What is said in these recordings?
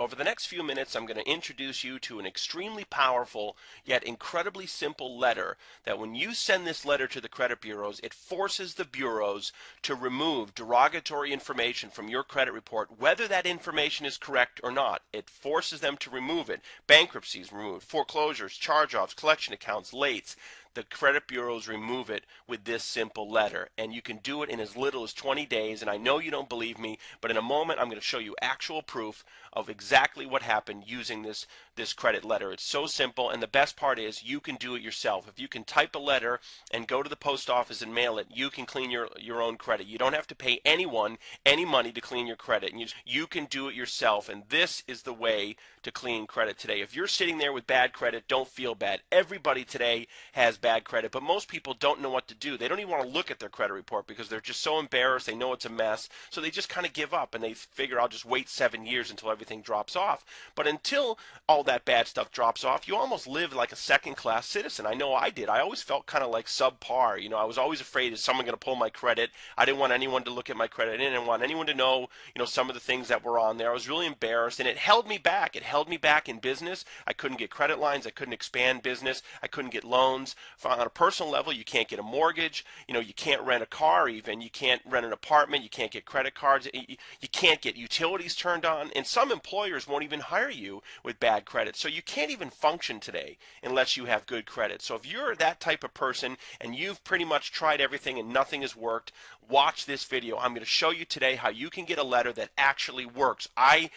over the next few minutes, I'm going to introduce you to an extremely powerful yet incredibly simple letter that when you send this letter to the credit bureaus, it forces the bureaus to remove derogatory information from your credit report, whether that information is correct or not. It forces them to remove it. Bankruptcies removed, foreclosures, charge-offs, collection accounts, lates. The credit bureaus remove it with this simple letter, and you can do it in as little as 20 days. And I know you don't believe me, but in a moment I'm going to show you actual proof of exactly what happened using this credit letter. It's so simple, and the best part is you can do it yourself. If you can type a letter and go to the post office and mail it, you can clean your own credit. You don't have to pay anyone any money to clean your credit, and you can do it yourself. And this is the way to clean credit today. If you're sitting there with bad credit, don't feel bad. Everybody today has bad credit, but most people don't know what to do. They don't even want to look at their credit report because they're just so embarrassed. They know it's a mess, so they just kind of give up and they figure, I'll just wait 7 years until everything drops off. But until all that bad stuff drops off, you almost live like a second-class citizen. I know I did. I always felt kind of like subpar. You know, I was always afraid, is someone going to pull my credit? I didn't want anyone to look at my credit. I didn't want anyone to know, some of the things that were on there. I was really embarrassed, and it held me back. It held me back in business. I couldn't get credit lines. I couldn't expand business. I couldn't get loans. On a personal level, you can't get a mortgage. You can't rent a car even. You can't rent an apartment. You can't get credit cards. You can't get utilities turned on. And some employers won't even hire you with bad credit. So you can't even function today unless you have good credit. So if you're that type of person and you've pretty much tried everything and nothing has worked, watch this video. I'm going to show you today how you can get a letter that actually works. I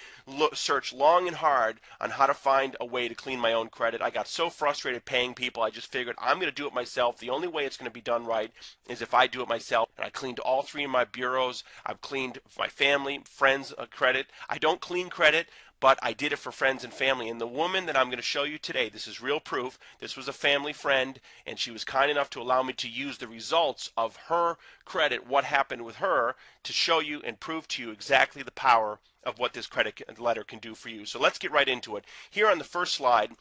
searched long and hard on how to find a way to clean my own credit. I got so frustrated paying people, I just figured I'm going to do it myself. The only way it's going to be done right is if I do it myself. And I cleaned all 3 of my bureaus. I've cleaned my family, friends' credit. I don't clean credit, but I did it for friends and family. And the woman that I'm going to show you today, this is real proof. This was a family friend, and she was kind enough to allow me to use the results of her credit, what happened with her, to show you and prove to you exactly the power of what this credit letter can do for you. So let's get right into it. Here on the first slide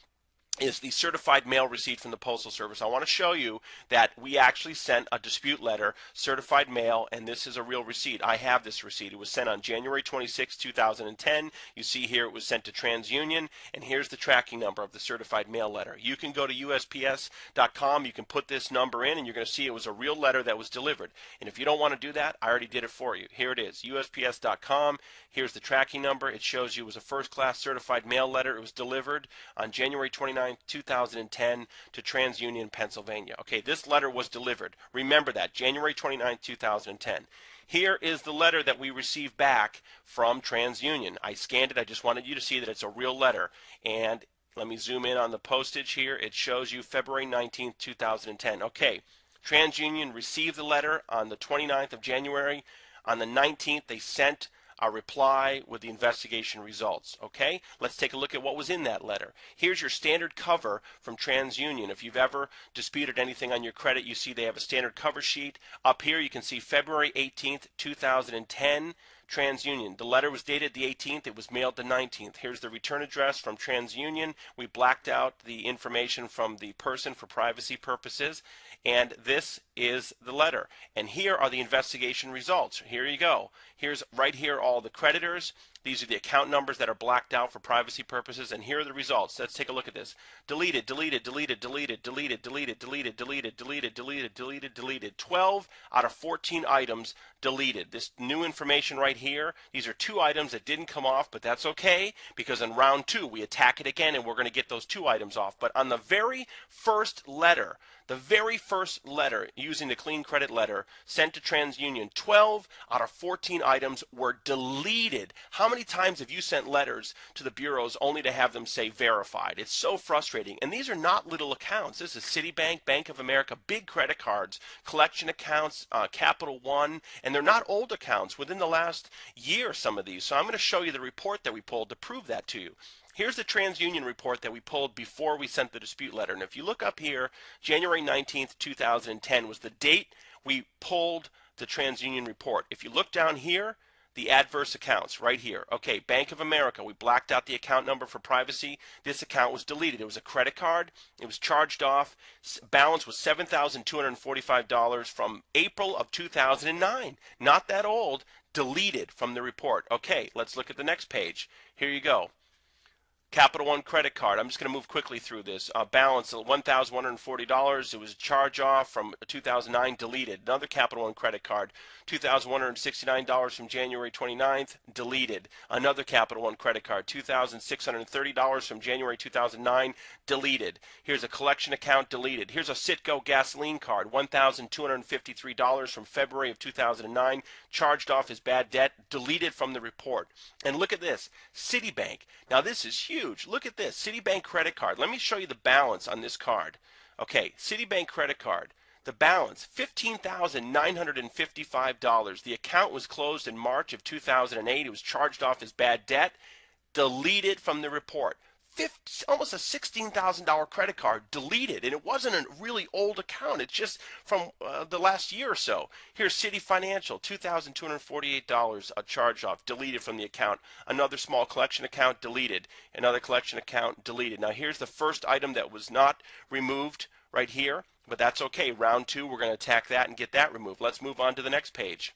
is the certified mail receipt from the Postal Service. I want to show you that we actually sent a dispute letter, certified mail, and this is a real receipt. I have this receipt. It was sent on January 26, 2010. You see here it was sent to TransUnion, and here's the tracking number of the certified mail letter. You can go to USPS.com, you can put this number in, and you're going to see it was a real letter that was delivered. And if you don't want to do that, I already did it for you. Here it is, USPS.com. Here's the tracking number. It shows you it was a first-class certified mail letter. It was delivered on January 29, 2010 to TransUnion, Pennsylvania. Okay, this letter was delivered. Remember that, January 29, 2010. Here is the letter that we received back from TransUnion. I scanned it. I just wanted you to see that it's a real letter. And let me zoom in on the postage here. It shows you February 19, 2010. Okay, TransUnion received the letter on the 29th of January. On the 19th, they sent a reply with the investigation results. Okay, let's take a look at what was in that letter. Here's your standard cover from TransUnion. If you've ever disputed anything on your credit, you see they have a standard cover sheet. Up here you can see February 18th, 2010. TransUnion. The letter was dated the 18th. It was mailed the 19th. Here's the return address from TransUnion. We blacked out the information from the person for privacy purposes. And this is the letter. And here are the investigation results. Here you go. Here's right here all the creditors. These are the account numbers that are blacked out for privacy purposes, and here are the results. Let's take a look at this. Deleted, deleted, deleted, deleted, deleted, deleted, deleted, deleted, deleted, deleted, deleted, deleted. 12 out of 14 items deleted. This new information right here, these are 2 items that didn't come off, but that's okay, because in round 2 we attack it again and we're going to get those 2 items off. But on the very first letter, using the clean credit letter sent to TransUnion, 12 out of 14 items were deleted. How many times have you sent letters to the bureaus only to have them say verified? It's so frustrating. And these are not little accounts. This is Citibank, Bank of America, big credit cards, collection accounts, Capital One, and they're not old accounts. Within the last year, some of these. So I'm going to show you the report that we pulled to prove that to you. Here's the TransUnion report that we pulled before we sent the dispute letter. And if you look up here, January 19th, 2010 was the date we pulled the TransUnion report. If you look down here, the adverse accounts right here. Okay, Bank of America, we blacked out the account number for privacy. This account was deleted. It was a credit card. It was charged off. Balance was $7,245 from April of 2009. Not that old. Deleted from the report. Okay, let's look at the next page. Here you go. Capital One credit card. I'm just going to move quickly through this. Balance of $1,140. It was a charge off from 2009, deleted. Another Capital One credit card, $2,169 from January 29th, deleted. Another Capital One credit card, $2,630 from January 2009, deleted. Here's a collection account, deleted. Here's a Citgo gasoline card, $1,253 from February of 2009, charged off as bad debt, deleted from the report. And look at this, Citibank. Now this is huge. Look at this, Citibank credit card. Let me show you the balance on this card. Okay, Citibank credit card. The balance, $15,955. The account was closed in March of 2008. It was charged off as bad debt, deleted from the report. Almost a $16,000 credit card, deleted, and it wasn't a really old account. It's just from the last year or so. Here's Citi Financial, $2,248, a charge off, deleted from the account. Another small collection account, deleted. Another collection account, deleted. Now here's the first item that was not removed right here, but that's okay. Round two, we're going to attack that and get that removed. Let's move on to the next page.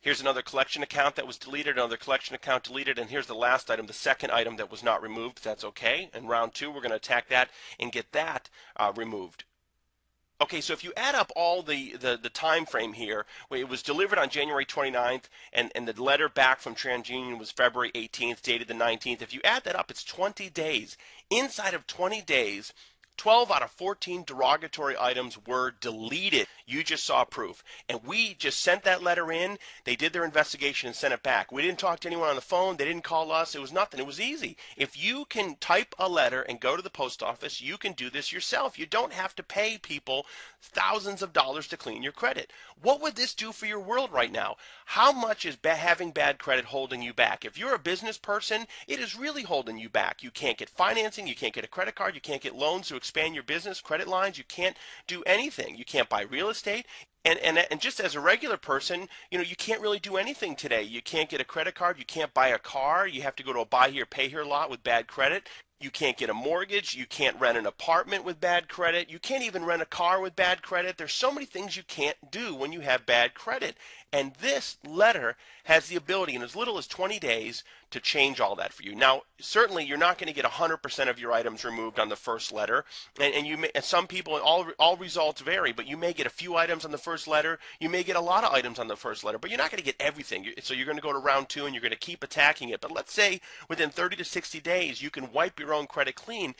Here's another collection account that was deleted, another collection account deleted, and here's the last item, the second item that was not removed. That's okay. In round two, we're going to attack that and get that removed. Okay, so if you add up all the time frame here, it was delivered on January 29th, and the letter back from TransUnion was February 18th, dated the 19th. If you add that up, it's 20 days. Inside of 20 days, 12 out of 14 derogatory items were deleted. You just saw proof. And we just sent that letter in. They did their investigation and sent it back. We didn't talk to anyone on the phone. They didn't call us. It was nothing. It was easy. If you can type a letter and go to the post office, you can do this yourself. You don't have to pay people thousands of dollars to clean your credit. What would this do for your world right now? How much is having bad credit holding you back? If you're a business person, it is really holding you back. You can't get financing. You can't get a credit card. You can't get loans to expand your business, credit lines. You can't do anything. You can't buy real estate. And just as a regular person, you can't really do anything today. You can't get a credit card. You can't buy a car. You have to go to a buy here, pay here lot with bad credit. You can't get a mortgage. You can't rent an apartment with bad credit. You can't even rent a car with bad credit. There's so many things you can't do when you have bad credit. And this letter has the ability in as little as 20 days to change all that for you. Now, certainly you're not going to get 100% of your items removed on the first letter. And some people, all results vary, but you may get a few items on the first letter. You may get a lot of items on the first letter, but you're not going to get everything. So you're going to go to round two and you're going to keep attacking it. But let's say within 30 to 60 days, you can wipe your own credit clean.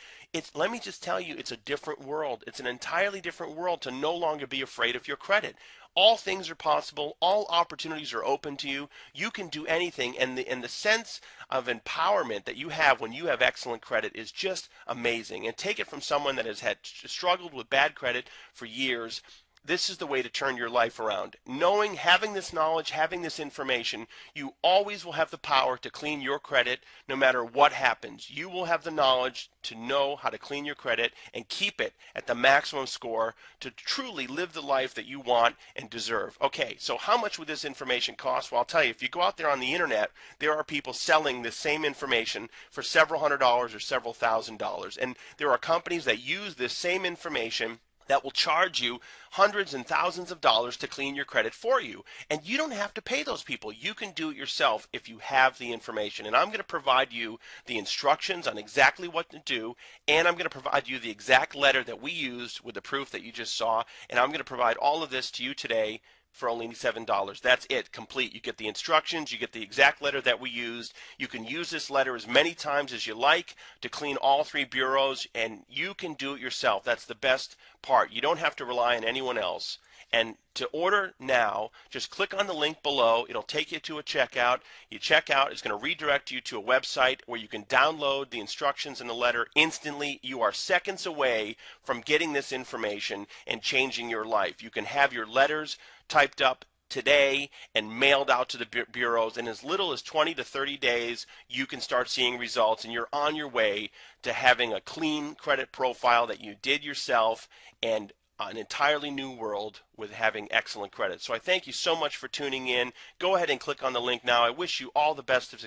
Let me just tell you, it's a different world. It's an entirely different world to no longer be afraid of your credit. All things are possible. All opportunities are open to you. You can do anything, and the sense of empowerment that you have when you have excellent credit is just amazing. And take it from someone that has struggled with bad credit for years. This is the way to turn your life around. Having this knowledge, having this information, you always will have the power to clean your credit no matter what happens. You will have the knowledge to know how to clean your credit and keep it at the maximum score to truly live the life that you want and deserve. Okay, so how much would this information cost? Well, I'll tell you, if you go out there on the internet, there are people selling this same information for several $100s or several $1,000s. And there are companies that use this same information that will charge you hundreds and thousands of dollars to clean your credit for you. And you don't have to pay those people. You can do it yourself if you have the information. And I'm going to provide you the instructions on exactly what to do, and I'm going to provide you the exact letter that we used with the proof that you just saw, and I'm going to provide all of this to you today for only $7. That's it, complete. You get the instructions, you get the exact letter that we used. You can use this letter as many times as you like to clean all three bureaus, and you can do it yourself. That's the best part. You don't have to rely on anyone else. And to order now, just click on the link below. It'll take you to a checkout. You check out, it's going to redirect you to a website where you can download the instructions in the letter instantly. You are seconds away from getting this information and changing your life. You can have your letters typed up today and mailed out to the bureaus. In as little as 20 to 30 days, you can start seeing results, and you're on your way to having a clean credit profile that you did yourself and an entirely new world with having excellent credit. So I thank you so much for tuning in. Go ahead and click on the link now. I wish you all the best of success.